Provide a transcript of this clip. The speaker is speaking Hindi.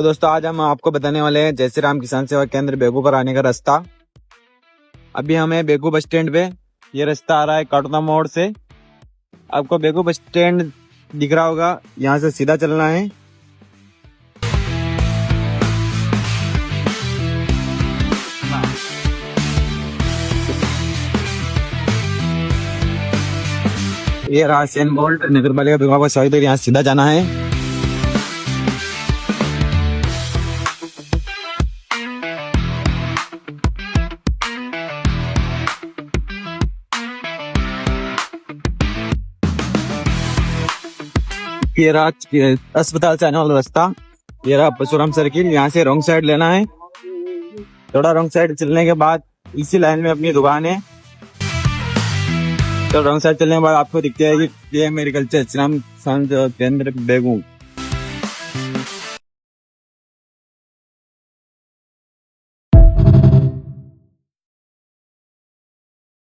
तो दोस्तों आज हम आपको बताने वाले हैं जय श्री राम किसान सेवा केंद्र बेगू पर आने का रास्ता। अभी हमें बेगू बस स्टैंड पे ये रास्ता आ रहा है काटोदा मोड़ से। आपको बेगू बस स्टैंड दिख रहा होगा, यहाँ से सीधा चलना है। ये रहा सेन बोल्ट नगर पालिका विभाग का सहायक, यहाँ सीधा जाना है। ये रहा अस्पताल से आने वाला रास्ता। ये रहा परशुराम सर्किल, यहाँ से रॉन्ग साइड लेना है। थोड़ा रॉन्ग साइड चलने के बाद इसी लाइन में अपनी दुकान है। तो रॉन्ग साइड चलने के बाद आपको दिखता है कि ये मेडिकल जय श्री राम किसान सेवा केंद्र बेगू।